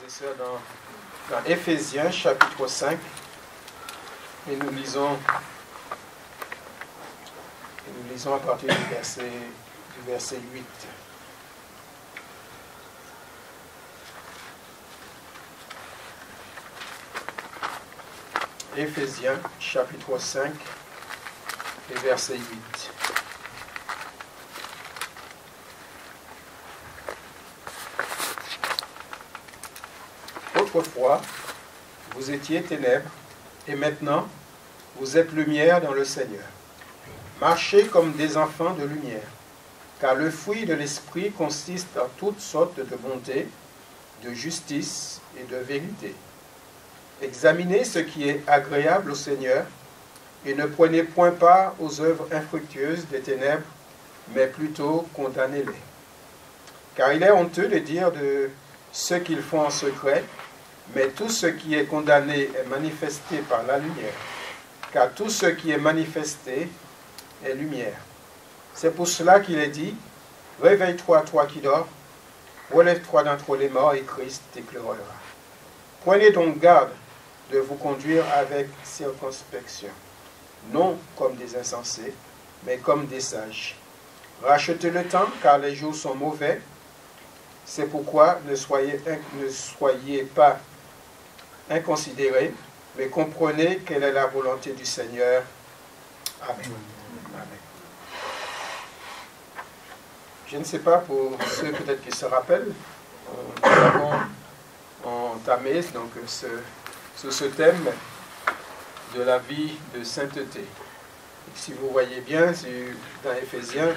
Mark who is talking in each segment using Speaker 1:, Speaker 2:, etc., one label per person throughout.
Speaker 1: et sœurs, dans Éphésiens chapitre 5, et nous lisons à partir du verset 8. Éphésiens chapitre 5 et verset 8. Autrefois, vous étiez ténèbres, et maintenant, vous êtes lumière dans le Seigneur. Marchez comme des enfants de lumière, car le fruit de l'Esprit consiste en toutes sortes de bonté, de justice et de vérité. Examinez ce qui est agréable au Seigneur, et ne prenez point part aux œuvres infructueuses des ténèbres, mais plutôt condamnez-les. Car il est honteux de dire de ceux qu'ils font en secret, mais tout ce qui est condamné est manifesté par la lumière, car tout ce qui est manifesté est lumière. C'est pour cela qu'il est dit, « Réveille-toi, toi qui dors, relève-toi d'entre les morts, et Christ t'éclairera. » Prenez donc garde de vous conduire avec circonspection, non comme des insensés, mais comme des sages. Rachetez le temps, car les jours sont mauvais. C'est pourquoi ne soyez pas inconsidérés, mais comprenez quelle est la volonté du Seigneur. Amen. Amen. Je ne sais pas, pour ceux peut-être qui se rappellent, nous avons entamé donc, ce thème de la vie de sainteté. Et si vous voyez bien, dans Éphésiens,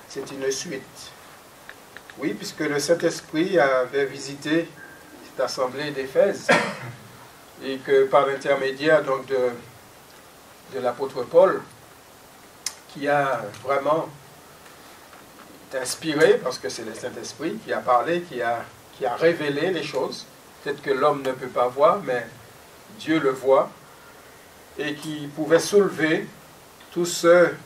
Speaker 1: c'est une suite. Oui, puisque le Saint-Esprit avait visité cette assemblée d'Éphèse, et que par l'intermédiaire donc de l'apôtre Paul, qui a vraiment inspiré, parce que c'est le Saint-Esprit qui a parlé, qui a révélé les choses, peut-être que l'homme ne peut pas voir, mais Dieu le voit, et qui pouvait soulever tous ceux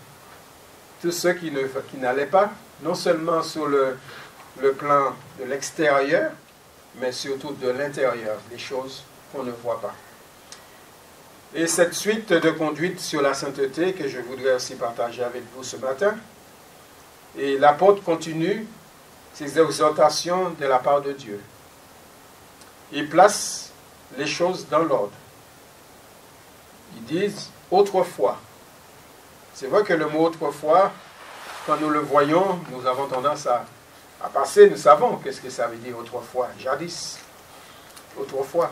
Speaker 1: qui n'allaient pas, non seulement sur le plan de l'extérieur, mais surtout de l'intérieur, des choses qu'on ne voit pas. Et cette suite de conduite sur la sainteté que je voudrais aussi partager avec vous ce matin, et l'apôtre continue ses exhortations de la part de Dieu. Il place les choses dans l'ordre. Ils disent « autrefois ». C'est vrai que le mot « autrefois », quand nous le voyons, nous avons tendance à passer, nous savons qu'est-ce que ça veut dire autrefois, jadis, autrefois.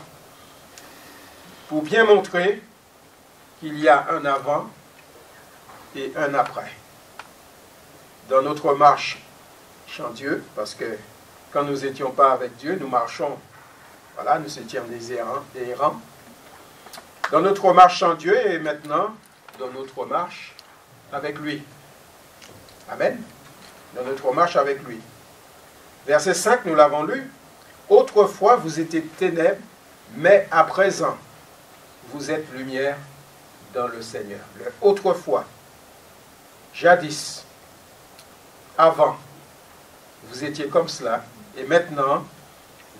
Speaker 1: Pour bien montrer qu'il y a un avant et un après. Dans notre marche en Dieu, parce que quand nous n'étions pas avec Dieu, nous marchons, voilà, nous étions des errants. Dans notre marche en Dieu et maintenant, dans notre marche avec lui. Amen. Dans notre marche avec lui. Verset 5, nous l'avons lu. Autrefois, vous étiez ténèbres, mais à présent, vous êtes lumière dans le Seigneur. Le autrefois, jadis, avant, vous étiez comme cela, et maintenant,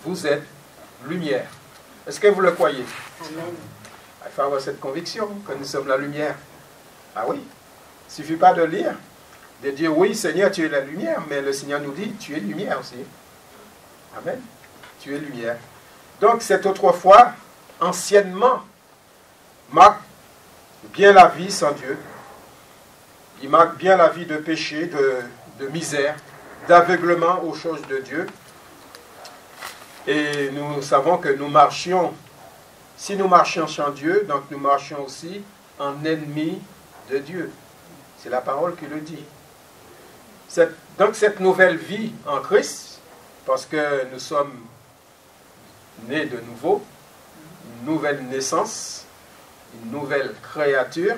Speaker 1: vous êtes lumière. Est-ce que vous le croyez?
Speaker 2: Amen.
Speaker 1: Il faut avoir cette conviction que nous sommes la lumière. Ah oui, il ne suffit pas de lire, de dire oui, Seigneur, tu es la lumière, mais le Seigneur nous dit, tu es lumière aussi. Amen. Tu es lumière. Donc, cette autrefois, anciennement, marque bien la vie sans Dieu. Il marque bien la vie de péché, de misère, d'aveuglement aux choses de Dieu. Et nous savons que nous marchions, si nous marchions sans Dieu, donc nous marchions aussi en ennemis de Dieu. C'est la parole qui le dit. Donc cette nouvelle vie en Christ, parce que nous sommes nés de nouveau, une nouvelle naissance, une nouvelle créature,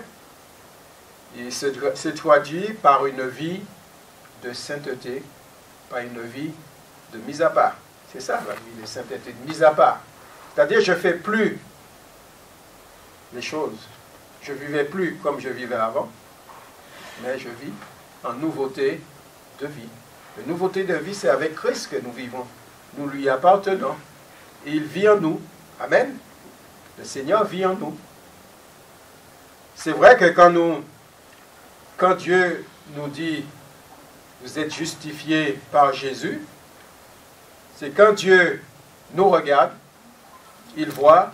Speaker 1: il se traduit par une vie de sainteté, par une vie de mise à part. C'est ça la vie de sainteté, de mise à part. C'est-à-dire je ne fais plus les choses. Je ne vivais plus comme je vivais avant, mais je vis en nouveauté de vie. La nouveauté de vie, c'est avec Christ que nous vivons. Nous lui appartenons. et il vit en nous. Amen. Le Seigneur vit en nous. C'est vrai que quand Dieu nous dit, vous êtes justifiés par Jésus, c'est quand Dieu nous regarde, il voit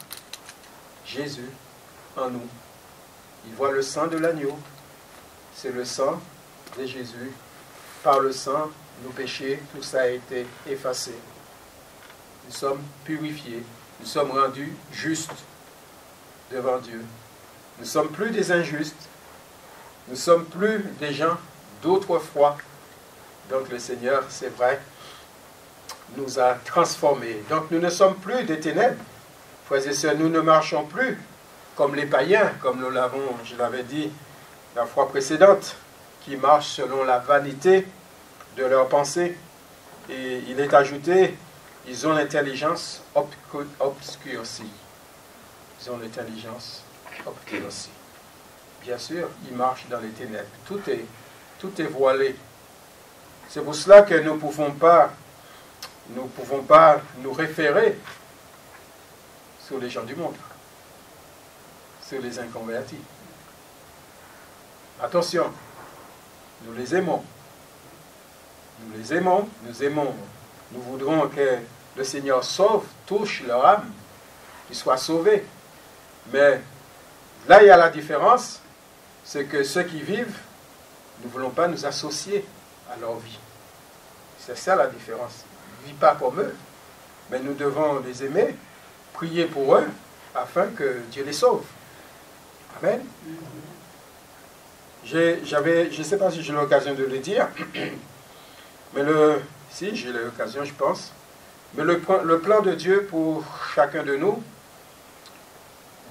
Speaker 1: Jésus en nous. Il voit le sang de l'agneau. C'est le sang de Jésus. Par le sang, nos péchés, tout ça a été effacé. Nous sommes purifiés. Nous sommes rendus justes devant Dieu. Nous ne sommes plus des injustes. Nous ne sommes plus des gens d'autrefois. Donc le Seigneur, c'est vrai, nous a transformés. Donc nous ne sommes plus des ténèbres. Frères et sœurs, nous ne marchons plus comme les païens, comme je l'avais dit la fois précédente, qui marchent selon la vanité de leurs pensées. Et il est ajouté, ils ont l'intelligence obscurcie. Ils ont l'intelligence obscurcie. Bien sûr, ils marchent dans les ténèbres. Tout est voilé. C'est pour cela que nous ne pouvons pas nous référer sur les gens du monde, sur les inconvertis. Attention, nous les aimons. Nous les aimons, nous aimons. Nous voudrons que le Seigneur sauve, touche leur âme, qu'ils soient sauvés. Mais là, il y a la différence, c'est que ceux qui vivent, nous ne voulons pas nous associer à leur vie. C'est ça la différence. Ils ne vivent pas comme eux, mais nous devons les aimer, prier pour eux, afin que Dieu les sauve. Amen. Je ne sais pas si j'ai l'occasion de le dire, mais si j'ai l'occasion, je pense. Mais le plan de Dieu pour chacun de nous,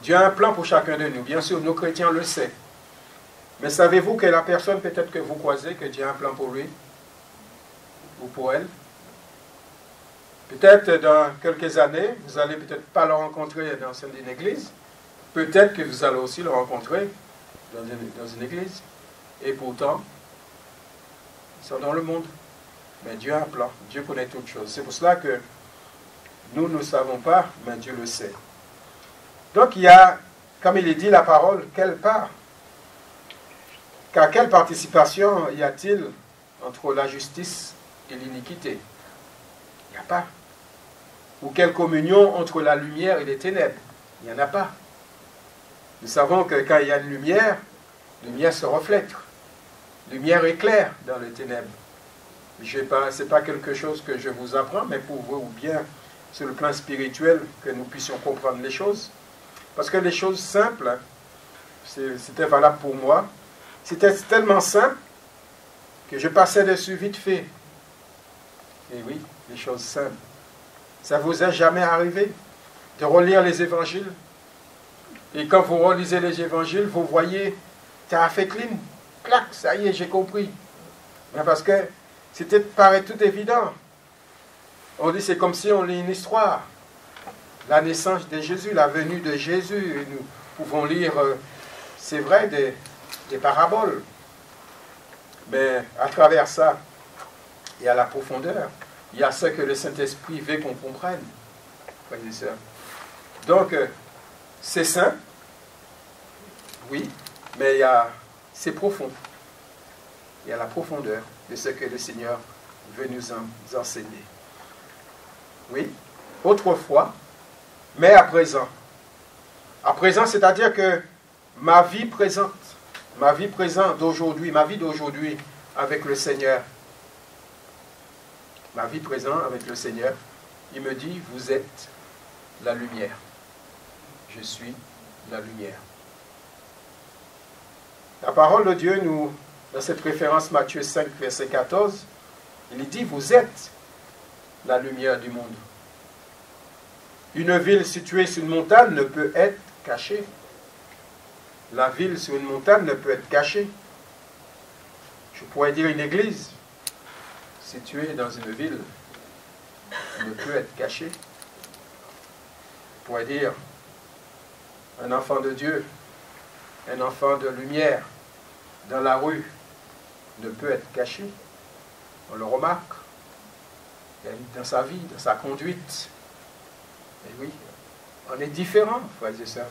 Speaker 1: Dieu a un plan pour chacun de nous. Bien sûr, nos chrétiens le savent. Mais savez-vous que la personne peut-être que vous croisez, que Dieu a un plan pour lui ou pour elle? Peut-être dans quelques années, vous n'allez peut-être pas le rencontrer dans une église. Peut-être que vous allez aussi le rencontrer dans une église. Et pourtant, ils sont dans le monde. Mais Dieu a un plan. Dieu connaît toutes choses. C'est pour cela que nous ne savons pas, mais Dieu le sait. Donc il y a, comme il est dit la parole, quelle part? Car quelle participation y a-t-il entre la justice et l'iniquité? Il n'y a pas. Ou quelle communion entre la lumière et les ténèbres? Il n'y en a pas. Nous savons que quand il y a une lumière se reflète. Lumière éclaire dans les ténèbres. Ce n'est pas quelque chose que je vous apprends, mais pour vous, ou bien sur le plan spirituel, que nous puissions comprendre les choses. Parce que les choses simples, c'était valable pour moi, c'était tellement simple que je passais dessus vite fait. Et oui, les choses simples. Ça vous est jamais arrivé de relire les évangiles? Et quand vous relisez les évangiles, vous voyez, ça a fait clean, clac, ça y est, j'ai compris. Mais parce que paraît tout évident. On dit c'est comme si on lit une histoire. La naissance de Jésus, la venue de Jésus. Et nous pouvons lire, c'est vrai, des paraboles. Mais à travers ça, il y a la profondeur. Il y a ce que le Saint-Esprit veut qu'on comprenne. Frères et sœurs. Donc, c'est simple, oui, mais c'est profond. Il y a la profondeur de ce que le Seigneur veut nous enseigner. Oui, autrefois, mais à présent. À présent, c'est-à-dire que ma vie présente d'aujourd'hui, ma vie d'aujourd'hui avec le Seigneur, ma vie présente avec le Seigneur, il me dit, vous êtes la lumière. Je suis la lumière. La parole de Dieu nous, dans cette référence Matthieu 5, verset 14, il dit, vous êtes la lumière du monde. Une ville située sur une montagne ne peut être cachée. La ville sur une montagne ne peut être cachée. Je pourrais dire une église située dans une ville ne peut être cachée. Je pourrais dire un enfant de Dieu, un enfant de lumière dans la rue ne peut être caché. On le remarque dans sa vie, dans sa conduite. Et oui, on est différents, frères et sœurs.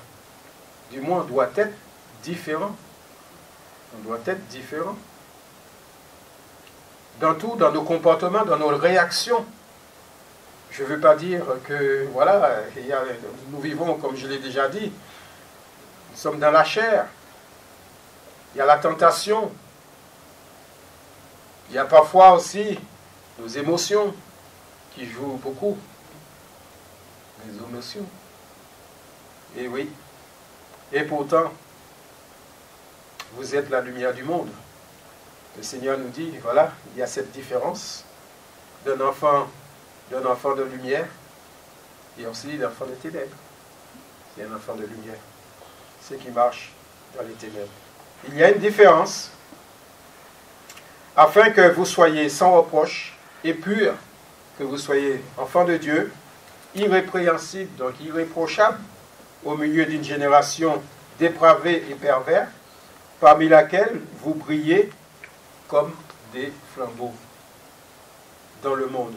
Speaker 1: Du moins, on doit être différents. On doit être différents. Dans tout, dans nos comportements, dans nos réactions. Je ne veux pas dire que, voilà, nous vivons, comme je l'ai déjà dit, nous sommes dans la chair. Il y a la tentation. Il y a parfois aussi nos émotions qui jouent beaucoup. Les émotions. Et oui. Et pourtant, vous êtes la lumière du monde. Le Seigneur nous dit, voilà, il y a cette différence d'un enfant de lumière et aussi d'un enfant de ténèbres. C'est un enfant de lumière. C'est qui marche dans les ténèbres. Il y a une différence afin que vous soyez sans reproche et purs, que vous soyez enfants de Dieu, irrépréhensibles, donc irréprochables, au milieu d'une génération dépravée et perverse, parmi laquelle vous brillez comme des flambeaux dans le monde,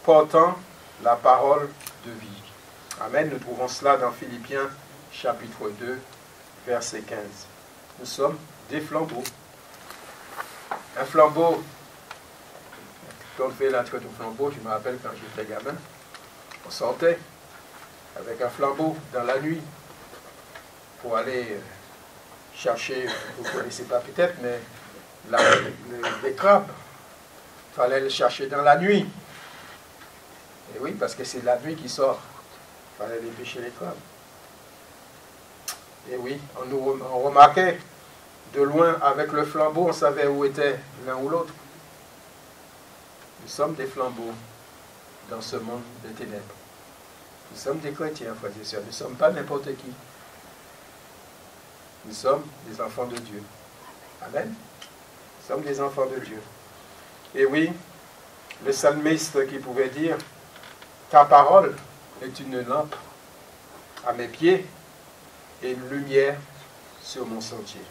Speaker 1: portant la parole de vie. Amen. Nous trouvons cela dans Philippiens chapitre 2, verset 15. Nous sommes des flambeaux. Un flambeau, quand on fait la traite au flambeau, je me rappelle quand j'étais gamin, on sortait avec un flambeau dans la nuit pour aller chercher, vous ne connaissez pas peut-être, mais les crabes, il fallait les chercher dans la nuit. Et oui, parce que c'est la nuit qui sort. Il fallait aller pêcher les crabes. Et oui, on remarquait de loin avec le flambeau, on savait où était l'un ou l'autre. Nous sommes des flambeaux dans ce monde de ténèbres. Nous sommes des chrétiens, frères et sœurs. Nous ne sommes pas n'importe qui. Nous sommes des enfants de Dieu. Amen. Nous sommes des enfants de Dieu. Et oui, le psalmiste qui pouvait dire « Ta parole est une lampe à mes pieds et une lumière sur mon sentier. »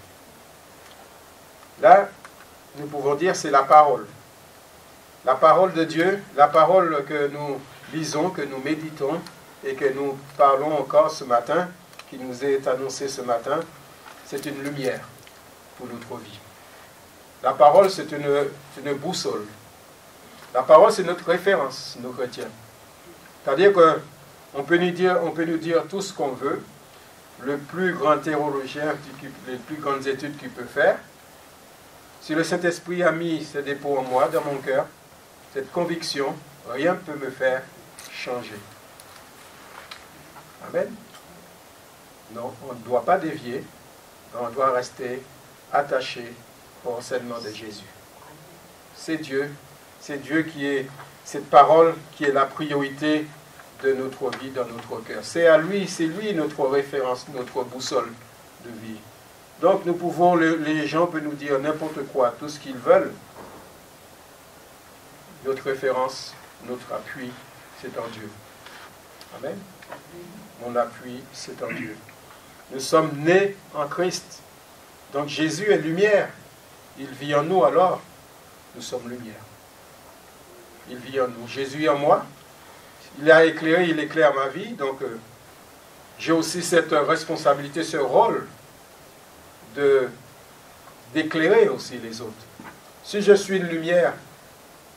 Speaker 1: Là, nous pouvons dire c'est la parole. La parole de Dieu, la parole que nous lisons, que nous méditons et que nous parlons encore ce matin, qui nous est annoncée ce matin, c'est une lumière pour notre vie. La parole, c'est une boussole. La parole, c'est notre référence, nos chrétiens. C'est-à-dire qu'on peut nous dire tout ce qu'on veut, le plus grand théologien, les plus grandes études qu'il peut faire. Si le Saint-Esprit a mis ce dépôt en moi, dans mon cœur, cette conviction, rien ne peut me faire changer. Amen. Non, on ne doit pas dévier, on doit rester attaché au enseignement de Jésus. C'est Dieu qui est cette parole qui est la priorité de notre vie, dans notre cœur. C'est lui notre référence, notre boussole de vie. Donc nous pouvons, les gens peuvent nous dire n'importe quoi, tout ce qu'ils veulent. Notre référence, notre appui, c'est en Dieu. Amen. Mon appui, c'est en Dieu. Nous sommes nés en Christ. Donc Jésus est lumière. Il vit en nous, alors nous sommes lumière. Il vit en nous. Jésus est en moi. Il a éclairé, il éclaire ma vie. Donc j'ai aussi cette responsabilité, ce rôle d'éclairer aussi les autres. Si je suis une lumière,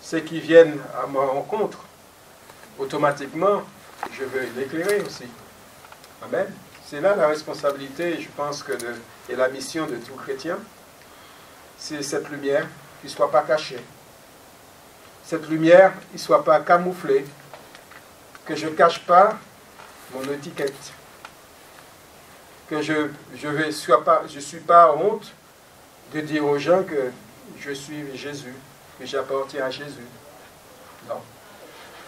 Speaker 1: ceux qui viennent à ma rencontre, automatiquement, je veux l'éclairer aussi. Amen. C'est là la responsabilité, je pense, et la mission de tout chrétien. C'est cette lumière qui ne soit pas cachée. Cette lumière qui ne soit pas camouflée. Que je ne cache pas mon étiquette. Que je ne suis pas honte de dire aux gens que je suis Jésus, que j'appartiens à Jésus. Non.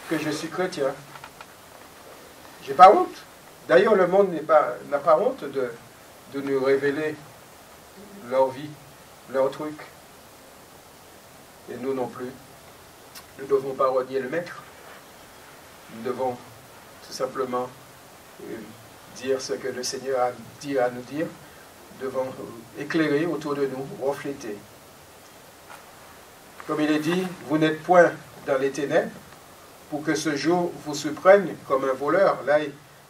Speaker 1: Que je suis chrétien. Je n'ai pas honte. D'ailleurs, le monde n'a pas honte de nous révéler leur vie, leurs trucs. Et nous non plus. Nous ne devons pas renier le maître. Nous devons tout simplement dire ce que le Seigneur a dit à nous dire. Nous devons éclairer autour de nous, refléter. Comme il est dit, vous n'êtes point dans les ténèbres, pour que ce jour vous surprenne comme un voleur. Là,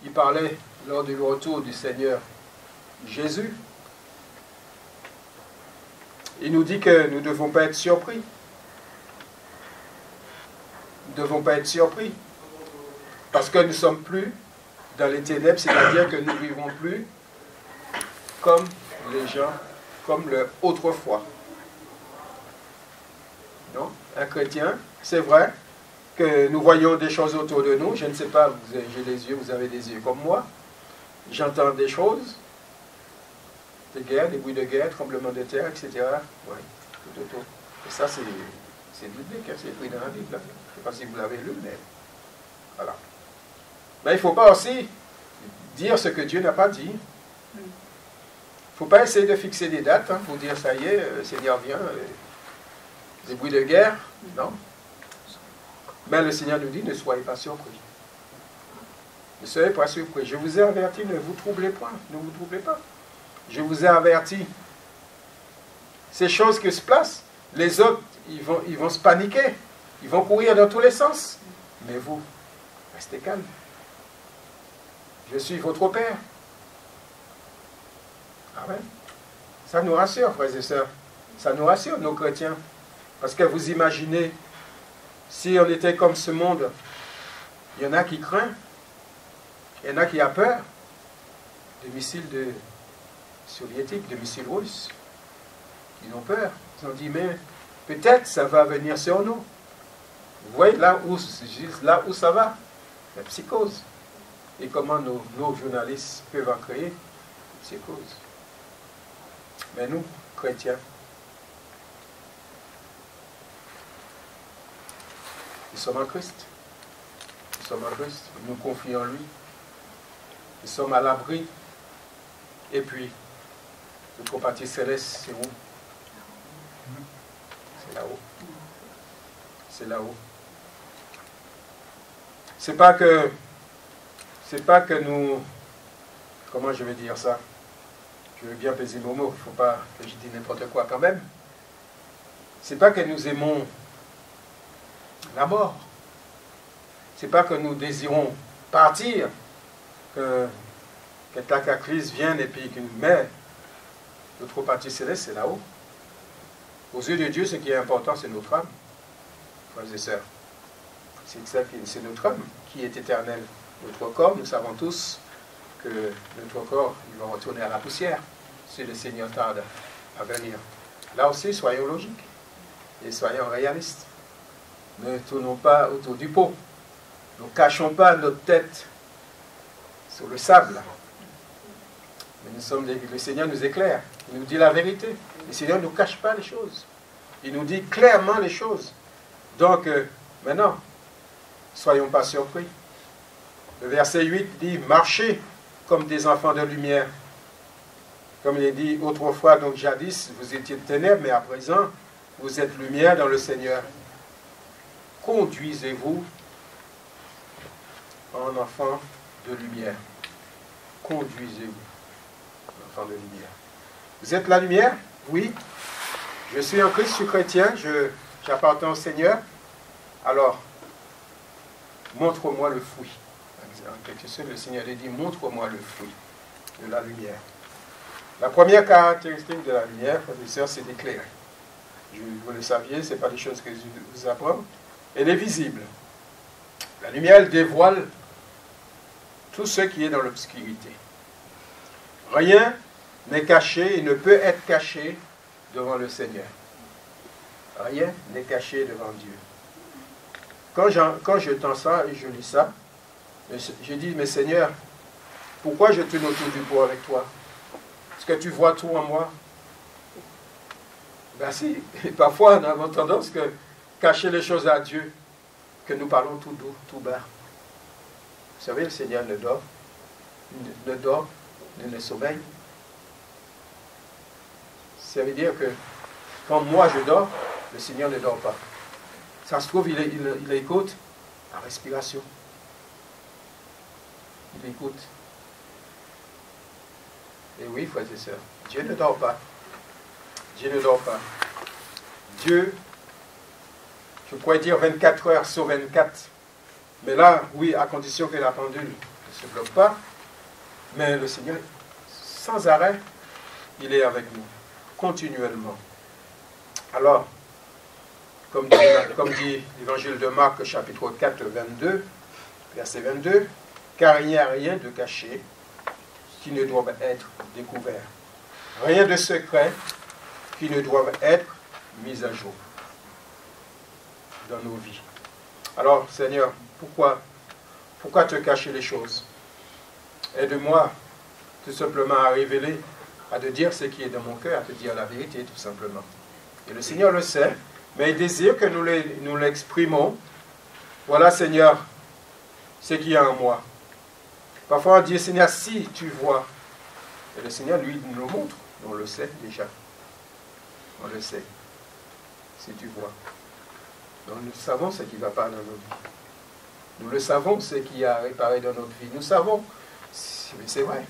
Speaker 1: il parlait lors du retour du Seigneur Jésus. Il nous dit que nous ne devons pas être surpris. Nous ne devons pas être surpris. Parce que nous ne sommes plus dans les ténèbres, c'est-à-dire que nous ne vivons plus comme les gens, comme autrefois. Non? Un chrétien, c'est vrai que nous voyons des choses autour de nous. Je ne sais pas, j'ai des yeux, vous avez des yeux comme moi. J'entends des choses, des guerres, des bruits de guerre, tremblements de terre, etc. Oui, tout autour. Et ça, c'est biblique, hein, c'est écrit dans la Bible. Hein. Je ne sais pas si vous l'avez lu, mais voilà. Mais il ne faut pas aussi dire ce que Dieu n'a pas dit. Il ne faut pas essayer de fixer des dates hein, pour dire ça y est, le Seigneur vient, des bruits de guerre. Non. Mais le Seigneur nous dit, ne soyez pas surpris. Ne soyez pas surpris. Je vous ai averti, ne vous troublez point. Ne vous troublez pas. Je vous ai averti. Ces choses qui se placent, les autres, ils vont se paniquer. Ils vont courir dans tous les sens. Mais vous, restez calme. Je suis votre Père. Amen. Ça nous rassure, frères et sœurs. Ça nous rassure, nos chrétiens. Parce que vous imaginez, si on était comme ce monde, il y en a qui craignent, il y en a qui ont peur des missiles soviétiques, des missiles russes. Ils ont peur. Ils ont dit, mais peut-être ça va venir sur nous. Vous voyez là où ça va? La psychose. Et comment nos journalistes peuvent en créer une psychose. Mais nous, chrétiens, nous sommes en Christ. Nous sommes en Christ. Nous confions en lui. Nous sommes à l'abri. Et puis, notre partie céleste, c'est où? C'est là-haut. C'est là-haut. C'est pas que nous... Comment je vais dire ça? Je veux bien peser mon mot. Il ne faut pas que je dise n'importe quoi quand même. C'est pas que nous aimons la mort. C'est pas que nous désirons partir, que Cataclysme vienne et puis qu'il nous met. Notre partie céleste, c'est là-haut. Aux yeux de Dieu, ce qui est important, c'est notre âme, frères et sœurs. C'est notre âme qui est éternelle. Notre corps, nous savons tous que notre corps, il va retourner à la poussière si le Seigneur tarde à venir. Là aussi, soyons logiques et soyons réalistes. Ne tournons pas autour du pot. Ne cachons pas notre tête sur le sable. Mais le Seigneur nous éclaire. Il nous dit la vérité. Le Seigneur ne nous cache pas les choses. Il nous dit clairement les choses. Donc, maintenant, soyons pas surpris. Le verset 8 dit, marchez comme des enfants de lumière. Comme il est dit autrefois, donc jadis, vous étiez de ténèbres, mais à présent, vous êtes lumière dans le Seigneur. Conduisez-vous en enfant de lumière. Conduisez-vous, enfant de lumière. Vous êtes la lumière? Oui. Je suis en Christ, je suis chrétien, j'appartiens au Seigneur. Alors, montre-moi le fruit. En quelque sorte, le Seigneur a dit, montre-moi le fruit de la lumière. La première caractéristique de la lumière, frères et sœurs, c'est d'éclairer. Vous le saviez, ce n'est pas des choses que je vous apprends. Elle est visible. La lumière, elle dévoile tout ce qui est dans l'obscurité. Rien n'est caché et ne peut être caché devant le Seigneur. Rien n'est caché devant Dieu. Quand je tends ça et je lis ça, je dis, mais Seigneur, pourquoi je tourne autour du pot avec toi? Est-ce que tu vois tout en moi? Ben si, et parfois nous avons tendance à cacher les choses à Dieu, que nous parlons tout doux, tout bas. Vous savez, le Seigneur ne dort, ne sommeille. Ça veut dire que quand moi je dors, le Seigneur ne dort pas. Ça se trouve, il écoute la respiration. Il écoute. Et oui, frères et sœurs, Dieu ne dort pas. Dieu ne dort pas. Dieu, je pourrais dire 24 heures sur 24, Mais là, oui, à condition que la pendule ne se bloque pas. Mais le Seigneur, sans arrêt, il est avec nous, continuellement. Alors, comme dit l'évangile de Marc, chapitre 4, 22, verset 22, car il n'y a rien de caché qui ne doive être découvert. Rien de secret qui ne doive être mis à jour dans nos vies. Alors, Seigneur, pourquoi te cacher les choses? Aide-moi tout simplement à révéler, à te dire ce qui est dans mon cœur, à te dire la vérité tout simplement. Et le Seigneur le sait, mais il désire que nous l'exprimons. Voilà, Seigneur, ce qu'il y a en moi. Parfois on dit, Seigneur, si tu vois. Et le Seigneur, lui, nous le montre. On le sait déjà. On le sait. Si tu vois. Donc nous savons ce qui ne va pas dans notre vie. Nous le savons, ce qui a réparé dans notre vie. Nous savons. C'est vrai.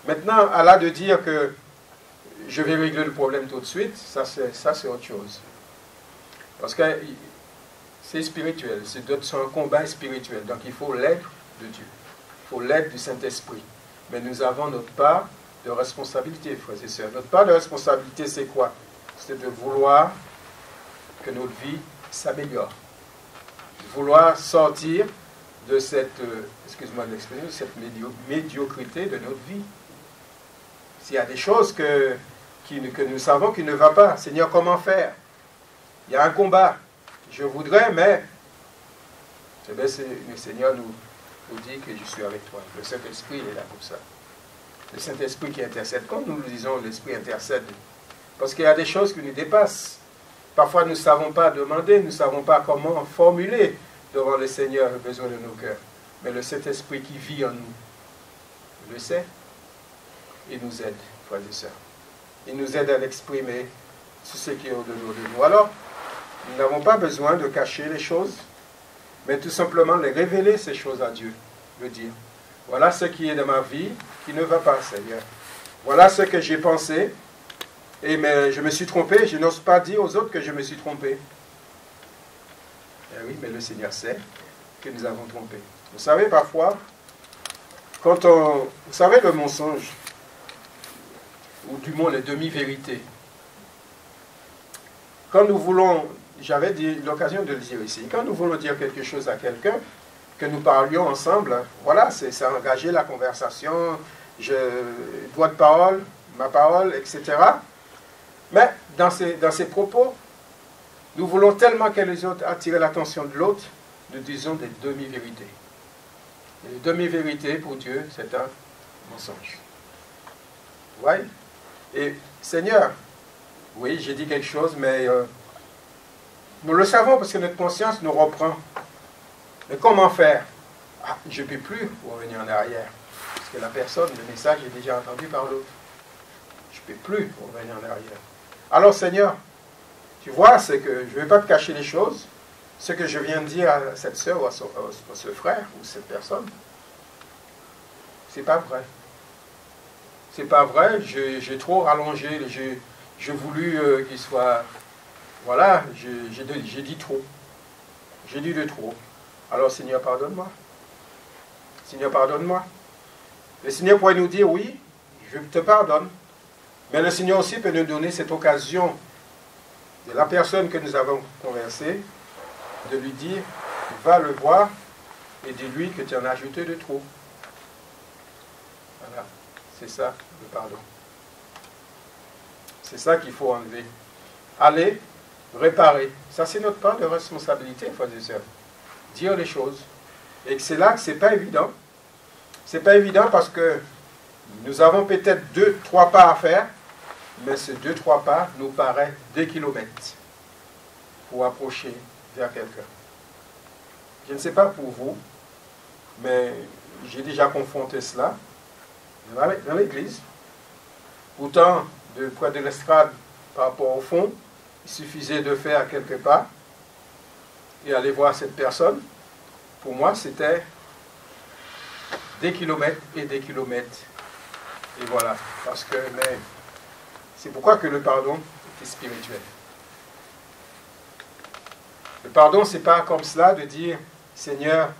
Speaker 1: Maintenant, à là de dire que je vais régler le problème tout de suite, ça c'est autre chose. Parce que c'est spirituel, c'est un combat spirituel. Donc il faut l'aide de Dieu. Il faut l'aide du Saint-Esprit. Mais nous avons notre part de responsabilité, frères et sœurs. Notre part de responsabilité, c'est quoi? C'est de vouloir que notre vie s'améliore. De vouloir sortir de cette, excuse-moi de l'expression, cette médiocrité de notre vie. S'il y a des choses que nous savons qui ne vont pas, Seigneur, comment faire? Il y a un combat. Je voudrais, mais le Seigneur nous dit que je suis avec toi. Le Saint-Esprit est là pour ça. Le Saint-Esprit qui intercède. Comme nous le disons, l'Esprit intercède. Parce qu'il y a des choses qui nous dépassent. Parfois, nous ne savons pas demander, nous ne savons pas comment formuler devant le Seigneur le besoin de nos cœurs. Mais le Saint-Esprit qui vit en nous, le sait, il nous aide, frères et sœurs. Il nous aide à l'exprimer sur ce qui est au-delà de nous. Alors, nous n'avons pas besoin de cacher les choses, mais tout simplement les révéler, ces choses à Dieu, le dire. Voilà ce qui est de ma vie qui ne va pas, Seigneur. Voilà ce que j'ai pensé, mais je me suis trompé, je n'ose pas dire aux autres que je me suis trompé. Eh oui, mais le Seigneur sait que nous avons trompé. Vous savez, parfois, vous savez le mensonge, ou du moins les demi-vérités. Quand nous voulons, j'avais l'occasion de le dire ici, quand nous voulons dire quelque chose à quelqu'un, que nous parlions ensemble, voilà, c'est engager la conversation, doigt de parole, ma parole, etc. Mais dans ces propos, nous voulons tellement que les autres attirent l'attention de l'autre, nous disons des demi-vérités. Les demi-vérités, pour Dieu, c'est un mensonge. Vous voyez? Et Seigneur, oui, j'ai dit quelque chose, mais nous le savons parce que notre conscience nous reprend. Mais comment faire? Ah, je ne peux plus revenir en arrière. Parce que la personne, le message est déjà entendu par l'autre. Je ne peux plus revenir en arrière. Alors Seigneur, tu vois, c'est que je ne vais pas te cacher les choses. Ce que je viens de dire à cette sœur ou à ce frère ou cette personne, c'est pas vrai. C'est pas vrai, j'ai trop rallongé, j'ai voulu qu'il soit... Voilà, j'ai dit trop. J'ai dit de trop. Alors Seigneur, pardonne-moi. Seigneur, pardonne-moi. Le Seigneur pourrait nous dire, oui, je te pardonne. Mais le Seigneur aussi peut nous donner cette occasion de la personne que nous avons conversée, de lui dire, va le voir et dis-lui que tu en as ajouté de trop. Voilà, c'est ça le pardon. C'est ça qu'il faut enlever. Aller réparer. Ça, c'est notre part de responsabilité, frères et sœurs. Dire les choses. Et c'est là que ce n'est pas évident. Ce n'est pas évident parce que nous avons peut-être 2-3 pas à faire, mais ces 2-3 pas nous paraissent 2 kilomètres pour approcher vers quelqu'un. Je ne sais pas pour vous, mais j'ai déjà confronté cela dans l'église. Pourtant, de près de l'estrade par rapport au fond, il suffisait de faire quelques pas et aller voir cette personne. Pour moi, c'était des kilomètres et des kilomètres. Et voilà. Parce que, mais c'est pourquoi que le pardon est spirituel. Le pardon, ce n'est pas comme cela de dire, Seigneur,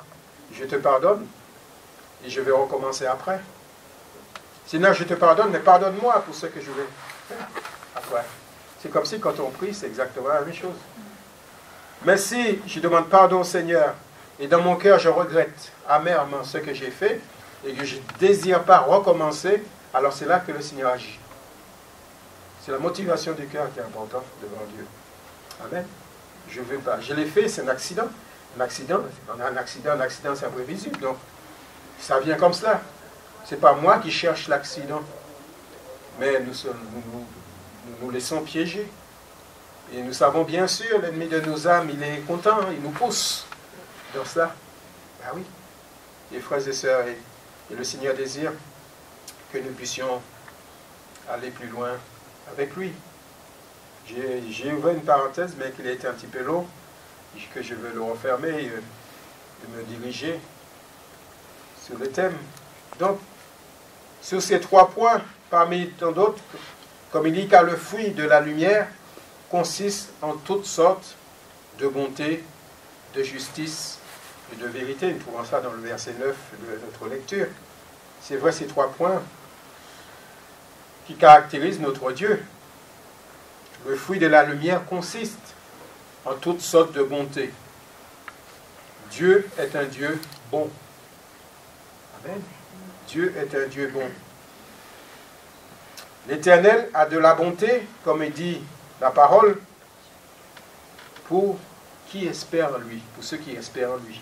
Speaker 1: je te pardonne et je vais recommencer après. Sinon, je te pardonne, mais pardonne-moi pour ce que je vais faire après. C'est comme si quand on prie, c'est exactement la même chose. Mais si je demande pardon au Seigneur et dans mon cœur, je regrette amèrement ce que j'ai fait et que je ne désire pas recommencer, alors c'est là que le Seigneur agit. C'est la motivation du cœur qui est importante devant Dieu. Amen. Je ne veux pas. Je l'ai fait, c'est un accident. Un accident, on a un accident c'est imprévisible. Donc, ça vient comme cela. Ce n'est pas moi qui cherche l'accident. Mais nous laissons piéger. Et nous savons bien sûr, l'ennemi de nos âmes, il est content, il nous pousse dans cela. Ben oui. Et frères et sœurs, et le Seigneur désire que nous puissions aller plus loin avec lui. J'ai ouvert une parenthèse, mais qu'il a été un petit peu long, que je veux le refermer et me diriger sur le thème. Donc, sur ces 3 points, parmi tant d'autres, comme il dit, car le fruit de la lumière consiste en toutes sortes de bonté, de justice et de vérité. Nous trouvons ça dans le verset 9 de notre lecture. C'est vrai, ces 3 points qui caractérisent notre Dieu. Le fruit de la lumière consiste en toutes sortes de bonté. Dieu est un Dieu bon. Amen. Dieu est un Dieu bon. L'Éternel a de la bonté, comme il dit la parole, pour qui espère en lui, pour ceux qui espèrent en lui.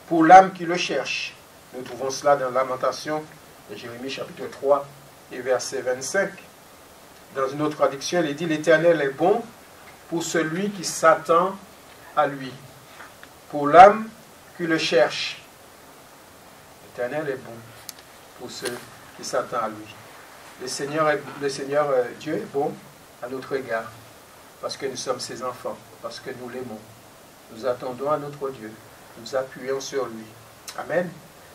Speaker 1: Pour l'âme qui le cherche. Nous trouvons cela dans Lamentation de Jérémie chapitre 3 et verset 25. Dans une autre traduction, il est dit, l'Éternel est bon pour celui qui s'attend à lui. Pour l'âme qui le cherche. L'Éternel est bon pour ceux qui s'attendent à lui. Le Seigneur Dieu est bon à notre égard, parce que nous sommes ses enfants, parce que nous l'aimons. Nous attendons à notre Dieu, nous appuyons sur lui. Amen.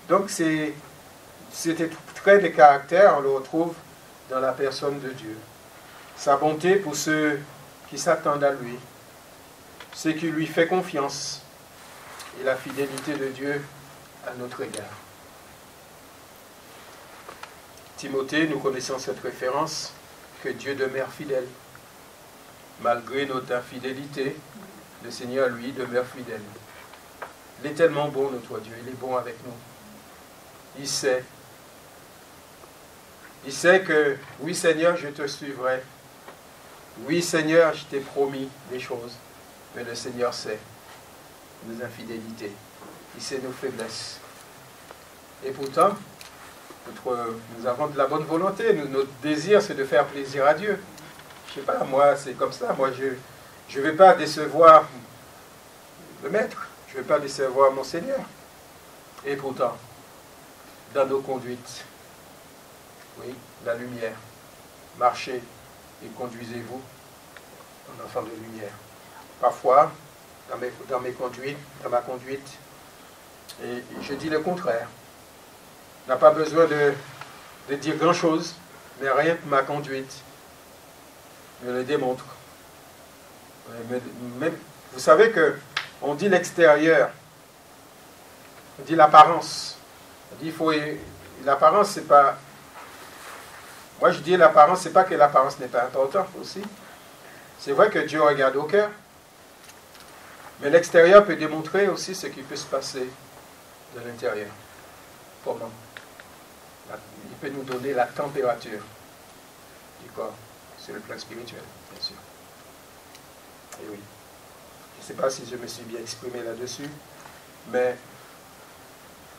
Speaker 1: Donc c'était trait de caractère, on le retrouve dans la personne de Dieu. Sa bonté pour ceux qui s'attendent à lui, ceux qui lui font confiance, et la fidélité de Dieu à notre égard. Timothée, nous connaissons cette référence, que Dieu demeure fidèle. Malgré notre infidélité, le Seigneur, lui, demeure fidèle. Il est tellement bon, notre Dieu, il est bon avec nous. Il sait que, oui Seigneur, je te suivrai. Oui Seigneur, je t'ai promis des choses. Mais le Seigneur sait nos infidélités. Il sait nos faiblesses. Et pourtant, nous avons de la bonne volonté. Notre désir, c'est de faire plaisir à Dieu. Je ne sais pas, moi, c'est comme ça. Moi, je ne vais pas décevoir le Maître. Je ne vais pas décevoir mon Seigneur. Et pourtant, dans nos conduites, oui, la lumière. Marchez et conduisez-vous en enfant de lumière. Parfois, dans ma conduite, et je dis le contraire. On n'a pas besoin de dire grand-chose, mais rien que ma conduite me le démontre. Vous savez que on dit l'extérieur, on dit l'apparence. On dit l'apparence, c'est pas... Moi, je dis l'apparence, c'est pas que l'apparence n'est pas importante aussi. C'est vrai que Dieu regarde au cœur, mais l'extérieur peut démontrer aussi ce qui peut se passer de l'intérieur. Comment? Il peut nous donner la température du corps, sur le plan spirituel, bien sûr. Et oui. Je ne sais pas si je me suis bien exprimé là-dessus, mais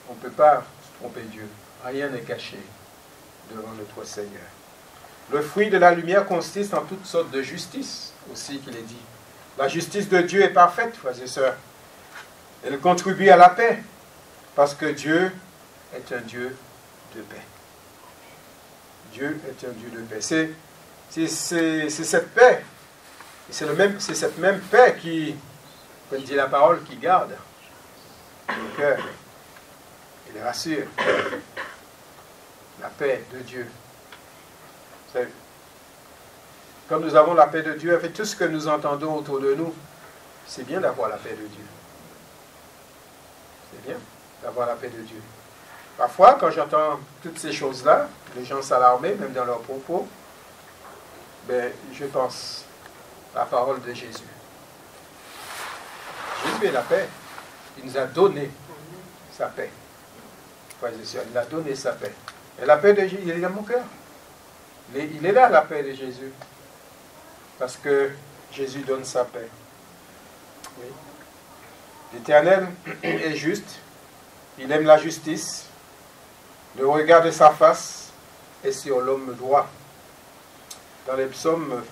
Speaker 1: on ne peut pas tromper Dieu. Rien n'est caché devant notre Seigneur. Le fruit de la lumière consiste en toutes sortes de justice, aussi qu'il est dit. La justice de Dieu est parfaite, frères et sœurs. Elle contribue à la paix, parce que Dieu est un Dieu de paix. Dieu est un Dieu de paix. C'est cette paix, c'est cette même paix qui, comme dit la parole, qui garde le cœur et les rassure. La paix de Dieu. Quand nous avons la paix de Dieu, avec tout ce que nous entendons autour de nous, c'est bien d'avoir la paix de Dieu. C'est bien. d'avoir la paix de Dieu. Parfois, quand j'entends toutes ces choses-là, les gens s'alarmer, même dans leurs propos, ben, je pense à la parole de Jésus. Jésus est la paix. Il nous a donné sa paix. Frères et sœurs, il a donné sa paix. Et la paix de Jésus, il est dans mon cœur. Il est là, la paix de Jésus. Parce que Jésus donne sa paix. Oui. L'Éternel est juste. Il aime la justice. Le regard de sa face est sur l'homme droit. Dans les psaumes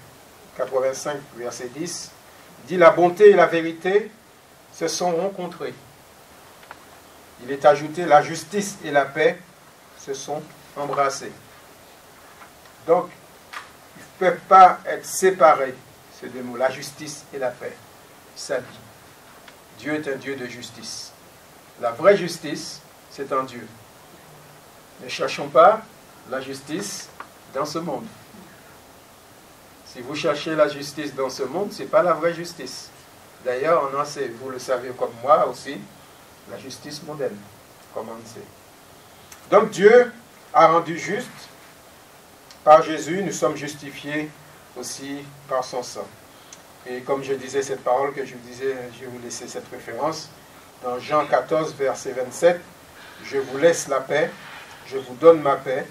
Speaker 1: 85, verset 10, il dit « La bonté et la vérité se sont rencontrées. » Il est ajouté « La justice et la paix se sont embrassées. » Donc, ils ne peuvent pas être séparés, ces deux mots, la justice et la paix. Ça dit. Dieu est un Dieu de justice. La vraie justice, c'est en Dieu. Ne cherchons pas la justice dans ce monde. Si vous cherchez la justice dans ce monde, ce n'est pas la vraie justice. D'ailleurs, on en sait, vous le savez comme moi aussi, la justice mondaine, comme on sait. Donc Dieu a rendu juste. Par Jésus, nous sommes justifiés aussi par son sang. Et comme je disais cette parole que je vous disais, je vais vous laisser cette référence. Dans Jean 14, verset 27, « Je vous laisse la paix, je vous donne ma paix,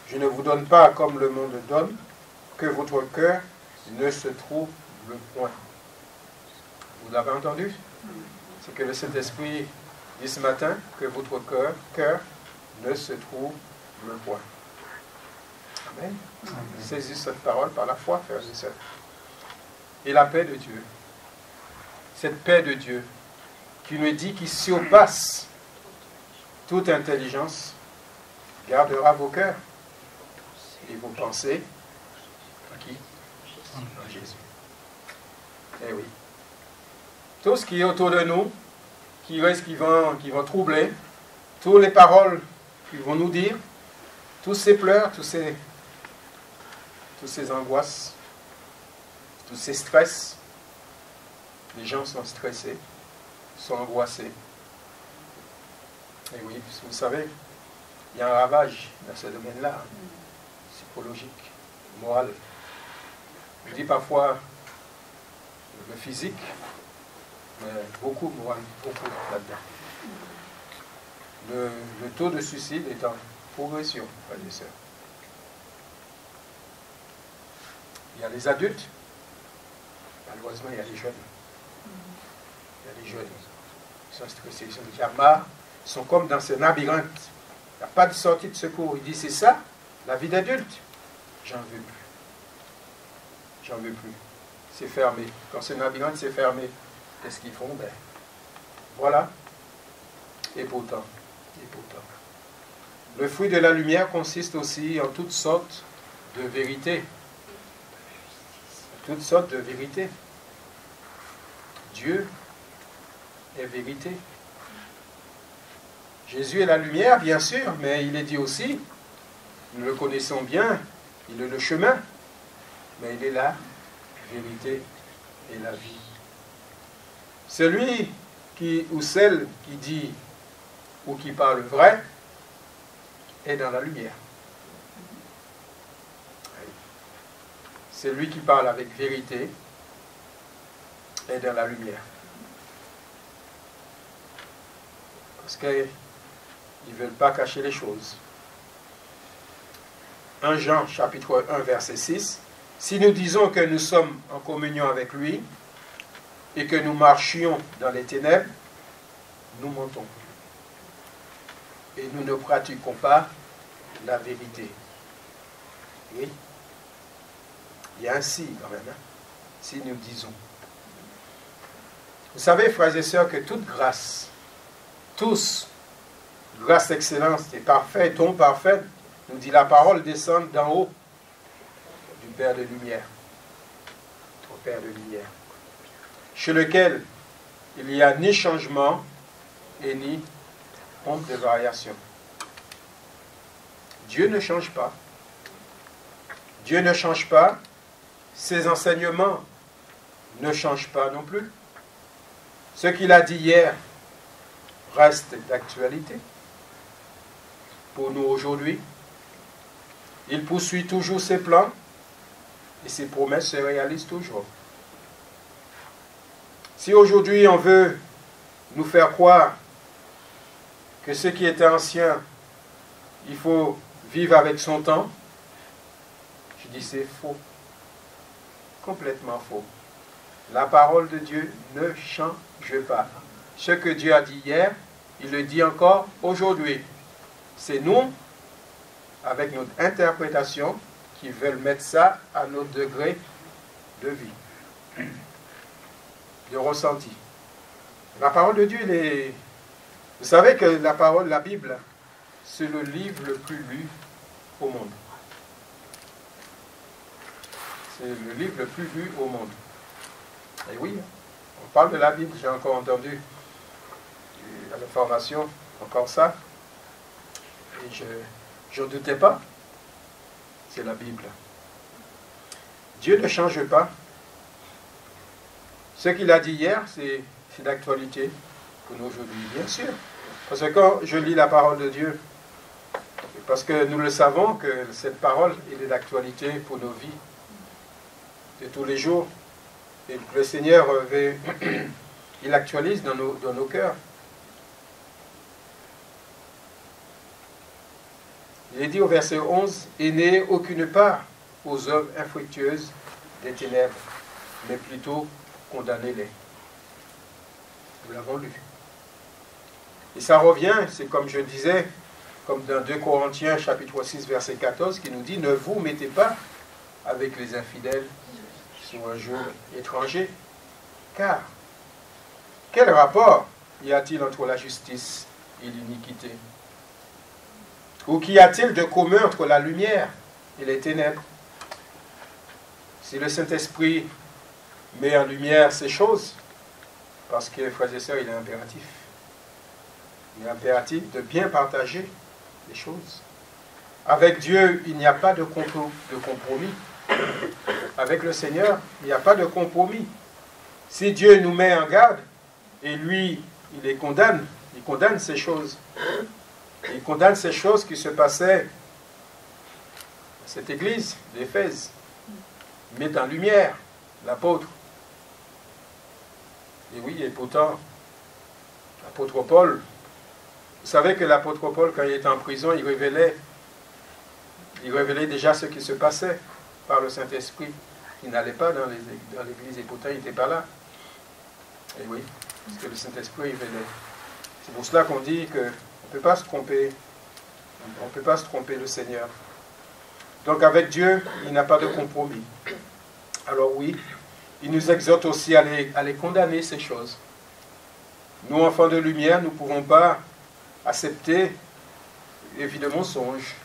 Speaker 1: je ne vous donne pas comme le monde donne, que votre cœur ne se trouble point. » Vous l'avez entendu? C'est que le Saint-Esprit dit ce matin que votre cœur ne se trouble point. Amen. Saisis cette parole par la foi, frères et sœurs. Et la paix de Dieu, cette paix de Dieu, qui nous dit qu'il surpasse toute intelligence, gardera vos cœurs et vos pensées à qui? En Jésus. Eh oui. Tout ce qui est autour de nous, qui vont troubler, toutes les paroles qu'ils vont nous dire, tous ces pleurs, tous ces angoisses, tous ces stress, les gens sont stressés, sont angoissés. Et oui, vous savez, il y a un ravage dans ce domaine-là, psychologique, moral. Je dis parfois le physique, mais beaucoup moral, beaucoup là-dedans. Le taux de suicide est en progression, frères et sœurs. Il y a les adultes, malheureusement il y a les jeunes. Il y a les jeunes, ils sont stressés, ils sont déjà marre, ils sont comme dans ce labyrinthe. Il n'y a pas de sortie de secours. Il dit c'est ça, la vie d'adulte. J'en veux plus. J'en veux plus. C'est fermé. Quand ce labyrinthe c'est fermé, qu'est-ce qu'ils font? Ben, voilà. Et pourtant. Le fruit de la lumière consiste aussi en toutes sortes de vérités. Toutes sortes de vérités. Dieu est vérité. Jésus est la lumière, bien sûr, mais il est dit aussi, nous le connaissons bien, il est le chemin, mais il est la vérité et la vie. Celui ou celle qui dit ou qui parle vrai est dans la lumière. Celui qui parle avec vérité est dans la lumière. Parce qu'ils ne veulent pas cacher les choses. 1 Jean, chapitre 1, verset 6. Si nous disons que nous sommes en communion avec lui et que nous marchions dans les ténèbres, nous mentons. Et nous ne pratiquons pas la vérité. Oui. Il y a un si quand même, hein, si nous disons. Vous savez, frères et sœurs, que toute grâce, tous, grâce, excellence et parfait, don parfait, nous dit la parole, descend d'en haut du Père de lumière, au Père de lumière, chez lequel il n'y a ni changement et ni ombre de variation. Dieu ne change pas. Dieu ne change pas. Ses enseignements ne changent pas non plus. Ce qu'il a dit hier reste d'actualité pour nous aujourd'hui. Il poursuit toujours ses plans et ses promesses se réalisent toujours. Si aujourd'hui on veut nous faire croire que ce qui était ancien, il faut vivre avec son temps, je dis c'est faux. Complètement faux. La parole de Dieu ne change pas. Ce que Dieu a dit hier, il le dit encore aujourd'hui. C'est nous, avec notre interprétation, qui veulent mettre ça à notre degré de vie, de ressenti. La parole de Dieu, vous savez que la Bible, c'est le livre le plus lu au monde. C'est le livre le plus lu au monde. Et oui, on parle de la Bible, j'ai encore entendu à la formation, encore ça. Et je ne doutais pas. C'est la Bible. Dieu ne change pas. Ce qu'il a dit hier, c'est d'actualité pour nous aujourd'hui, bien sûr. Parce que quand je lis la parole de Dieu, parce que nous le savons que cette parole, elle est d'actualité pour nos vies de tous les jours. Et le Seigneur, il actualise dans nos cœurs. Il est dit au verset 11, « Et n'ayez aucune part aux œuvres infructueuses des ténèbres, mais plutôt condamnez-les. » Nous l'avons lu. Et ça revient, c'est comme je disais, comme dans 2 Corinthiens chapitre 6 verset 14, qui nous dit, « Ne vous mettez pas avec les infidèles sur un jeu étranger, car quel rapport y a-t-il entre la justice et l'iniquité? Ou qu'y a-t-il de commun entre la lumière et les ténèbres? Si le Saint-Esprit met en lumière ces choses, parce que, frères et sœurs, il est impératif. Il est impératif de bien partager les choses. Avec Dieu, il n'y a pas de compromis. Avec le Seigneur, il n'y a pas de compromis. Si Dieu nous met en garde, et lui, il les condamne, il condamne ces choses. Il condamne ces choses qui se passaient dans cette église d'Éphèse. Il met en lumière l'apôtre. Et oui, et pourtant, l'apôtre Paul, vous savez que l'apôtre Paul, quand il était en prison, il révélait déjà ce qui se passait par le Saint-Esprit. Il n'allait pas dans l'église et pourtant il n'était pas là. Et oui, parce que le Saint-Esprit révélait. C'est pour cela qu'on dit qu'on ne peut pas se tromper. On ne peut pas se tromper le Seigneur. Donc avec Dieu, il n'a pas de compromis. Alors oui, il nous exhorte aussi à les condamner, ces choses. Nous, enfants de lumière, nous ne pouvons pas accepter les vies de mensonges.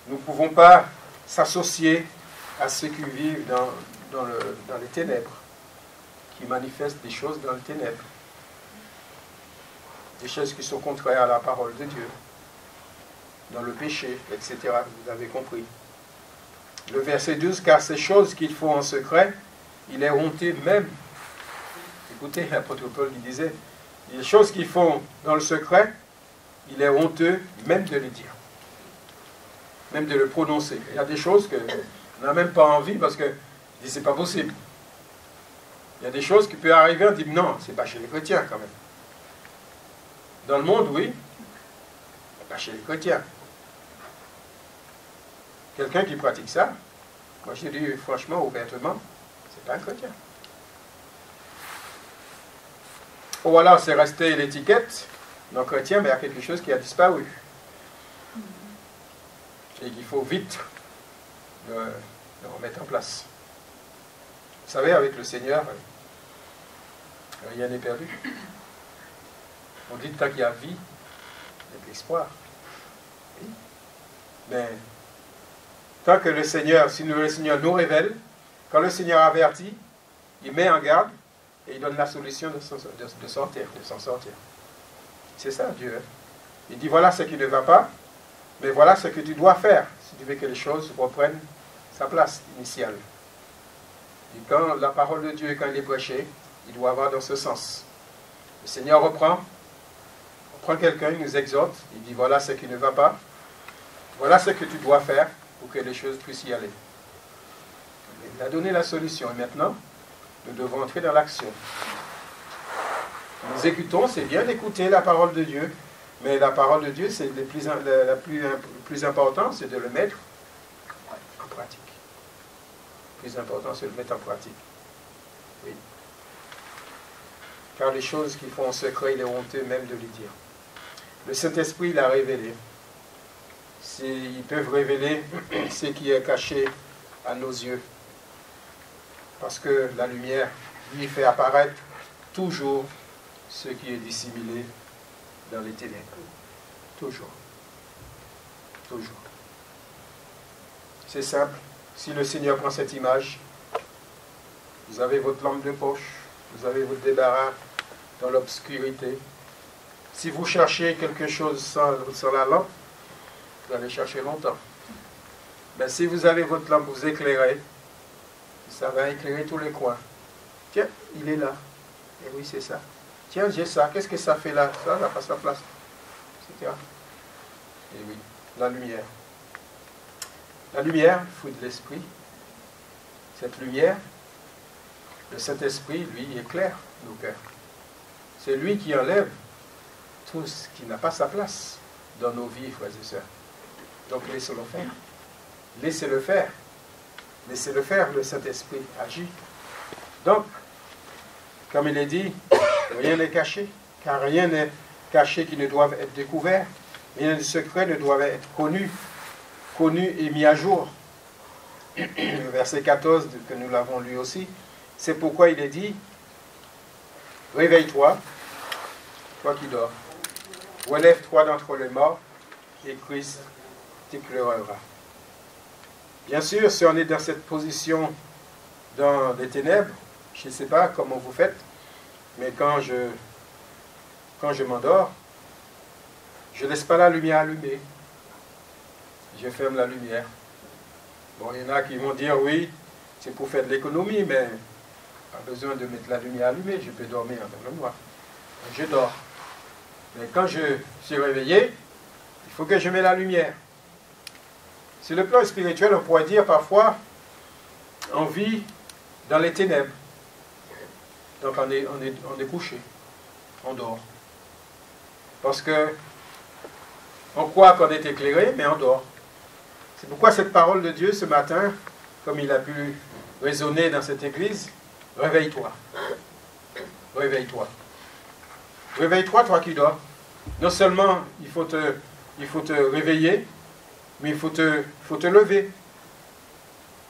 Speaker 1: Nous ne pouvons pas s'associer à ceux qui vivent dans les ténèbres, qui manifestent des choses dans les ténèbres. Des choses qui sont contraires à la parole de Dieu, dans le péché, etc. Vous avez compris. Le verset 12, car ces choses qu'ils font en secret, il est honteux même. Écoutez, l'apôtre Paul qui disait, les choses qu'ils font dans le secret, il est honteux même de les dire, même de le prononcer. Il y a des choses qu'on n'a même pas envie parce que c'est pas possible. Il y a des choses qui peuvent arriver, on dit non, c'est pas chez les chrétiens quand même. Dans le monde, oui, mais pas chez les chrétiens. Quelqu'un qui pratique ça, moi je dis franchement, ouvertement, c'est pas un chrétien. Ou alors c'est resté l'étiquette, non chrétien, mais il y a quelque chose qui a disparu. Et qu'il faut vite le remettre en place. Vous savez, avec le Seigneur, rien n'est perdu. On dit que tant qu'il y a vie, il y a de l'espoir. Oui. Mais tant que le Seigneur, si le Seigneur nous révèle, quand le Seigneur avertit, il met en garde et il donne la solution de s'en sortir. C'est ça, Dieu. Hein? Il dit, voilà ce qui ne va pas, mais voilà ce que tu dois faire si tu veux que les choses reprennent sa place initiale. Et quand la parole de Dieu, quand il est prêché, il doit avoir dans ce sens. Le Seigneur reprend, prend quelqu'un, il nous exhorte, il dit voilà ce qui ne va pas, voilà ce que tu dois faire pour que les choses puissent y aller. Il a donné la solution et maintenant, nous devons entrer dans l'action. Nous écoutons, c'est bien d'écouter la parole de Dieu, mais la parole de Dieu, c'est le plus important, c'est de le mettre en pratique. Le plus important, c'est de le mettre en pratique. Oui. Car les choses qu'ils font en secret, il est honteux même de les dire. Le Saint-Esprit l'a révélé. Ils peuvent révéler ce qui est caché à nos yeux. Parce que la lumière, lui, fait apparaître toujours ce qui est dissimulé dans les ténèbres. Toujours. Toujours. C'est simple. Si le Seigneur prend cette image, vous avez votre lampe de poche, vous avez votre débarras dans l'obscurité. Si vous cherchez quelque chose sans la lampe, vous allez chercher longtemps. Mais si vous avez votre lampe, vous éclairez, ça va éclairer tous les coins. Tiens, il est là. Et oui, c'est ça. Tiens, j'ai ça. Qu'est-ce que ça fait là? Ça n'a pas sa place. Etc. Et oui, la lumière. La lumière, fruit de l'esprit. Cette lumière, le Saint-Esprit, lui, éclaire nos cœurs. C'est lui qui enlève tout ce qui n'a pas sa place dans nos vies, frères et sœurs. Donc laissez-le faire. Laissez-le faire. Laissez-le faire, le Saint-Esprit agit. Donc, comme il est dit, rien n'est caché, car rien n'est caché qui ne doive être découvert. Rien de secret ne doit être connu et mis à jour. Le verset 14, que nous l'avons lu aussi, c'est pourquoi il est dit, réveille-toi, toi qui dors, relève-toi d'entre les morts, et Christ t'éclairera. Bien sûr, si on est dans cette position dans les ténèbres, je ne sais pas comment vous faites, mais quand je m'endors, je ne laisse pas la lumière allumée. Je ferme la lumière. Bon, il y en a qui vont dire, oui, c'est pour faire de l'économie, mais pas besoin de mettre la lumière allumée, je peux dormir dans le noir. Je dors. Mais quand je suis réveillé, il faut que je mette la lumière. Sur le plan spirituel, on pourrait dire parfois, on vit dans les ténèbres. Donc on est couché, on dort. Parce que on croit qu'on est éclairé, mais on dort. C'est pourquoi cette parole de Dieu ce matin, comme il a pu résonner dans cette église, réveille-toi. Réveille-toi. Réveille-toi, toi qui dors. Non seulement il faut te réveiller, mais il faut te lever.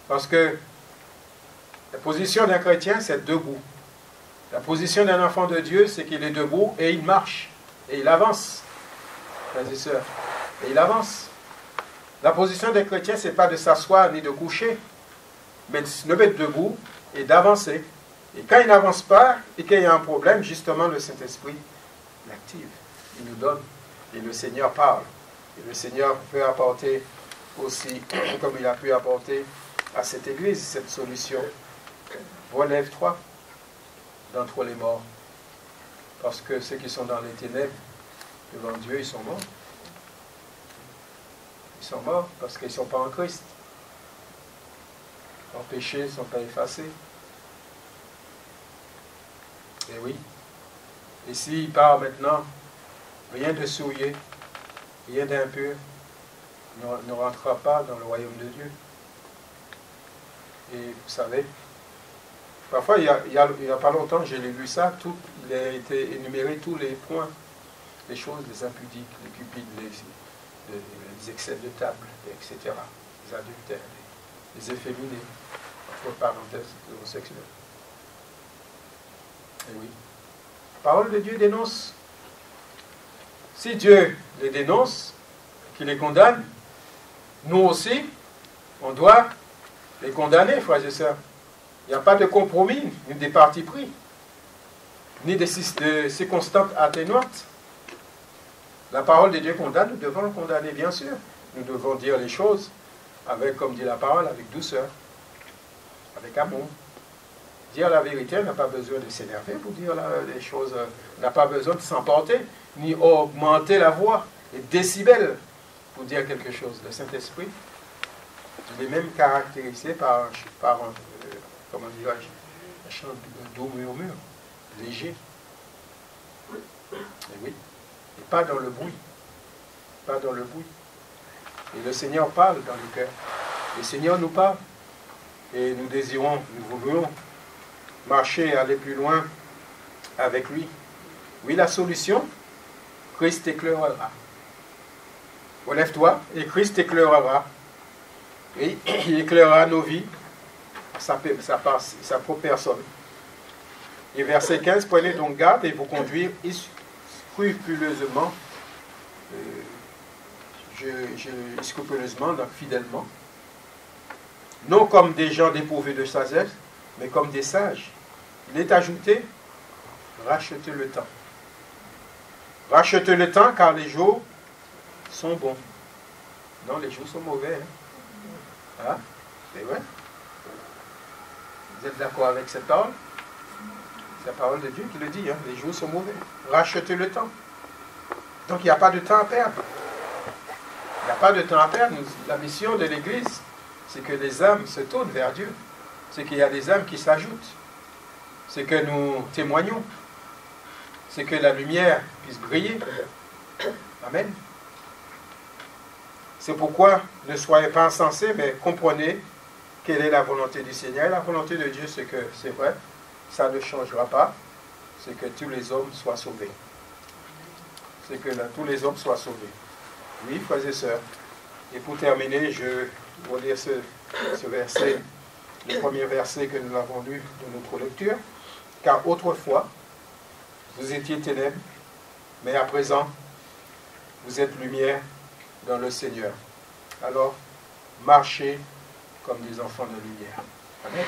Speaker 1: Parce que la position d'un chrétien, c'est debout. La position d'un enfant de Dieu, c'est qu'il est debout et il marche. Et il avance. Frères et sœurs. Et il avance. La position des chrétiens, ce n'est pas de s'asseoir ni de coucher, mais de se mettre debout et d'avancer. Et quand il n'avance pas et qu'il y a un problème, justement, le Saint-Esprit l'active. Il nous donne. Et le Seigneur parle. Et le Seigneur peut apporter aussi, comme il a pu apporter à cette église, cette solution. Relève-toi d'entre les morts. Parce que ceux qui sont dans les ténèbres, devant Dieu, ils sont morts. Ils sont morts parce qu'ils ne sont pas en Christ. Leurs péchés ne sont pas effacés. Et oui. Et s'il part maintenant, rien de souillé, rien d'impur ne rentrera pas dans le royaume de Dieu. Et vous savez, parfois, il y a pas longtemps, j'ai lu ça, il a été énuméré tous les points, les choses, les impudiques, les cupides, les excès de table, etc., les adultères, les efféminés, entre parenthèses, les homosexuels. Et oui. La parole de Dieu dénonce. Si Dieu les dénonce, qu'il les condamne, nous aussi, on doit les condamner, frères et sœurs. Il n'y a pas de compromis, ni des partis pris, ni de circonstances atténuantes. La parole de Dieu condamne, nous devons le condamner, bien sûr. Nous devons dire les choses avec, comme dit la parole, avec douceur, avec amour. Dire la vérité, on n'a pas besoin de s'énerver pour dire les choses, on n'a pas besoin de s'emporter. ni augmenter la voix, les décibels, pour dire quelque chose. Le Saint-Esprit, il est même caractérisé par comment dirais-je, un chant de doux murmure, léger. Et oui, et pas dans le bruit. Pas dans le bruit. Et le Seigneur parle dans le cœur. Le Seigneur nous parle. Et nous désirons, nous voulons marcher, aller plus loin avec lui. Oui, la solution, Christ éclairera. Relève-toi et Christ éclairera. Et il éclairera nos vies, sa propre personne. Et verset 15, prenez donc garde et vous conduire scrupuleusement, scrupuleusement, donc fidèlement, non comme des gens dépourvus de sagesse, mais comme des sages. Il est ajouté, rachetez le temps. Rachetez le temps car les jours sont bons. Non, les jours sont mauvais. Hein? Ah, c'est vrai. Vous êtes d'accord avec cette parole? C'est la parole de Dieu qui le dit, hein? Les jours sont mauvais. Rachetez le temps. Donc il n'y a pas de temps à perdre. Il n'y a pas de temps à perdre. La mission de l'Église, c'est que les âmes se tournent vers Dieu. C'est qu'il y a des âmes qui s'ajoutent. C'est que nous témoignons. C'est que la lumière puisse briller. Amen. C'est pourquoi ne soyez pas insensés, mais comprenez quelle est la volonté du Seigneur. Et la volonté de Dieu, c'est que, c'est vrai, ça ne changera pas, c'est que tous les hommes soient sauvés. C'est que tous les hommes soient sauvés. Oui, frères et sœurs. Et pour terminer, je vais lire ce verset, le premier verset que nous avons lu de notre lecture. Car autrefois, vous étiez ténèbres, mais à présent, vous êtes lumière dans le Seigneur. Alors, marchez comme des enfants de lumière. Amen.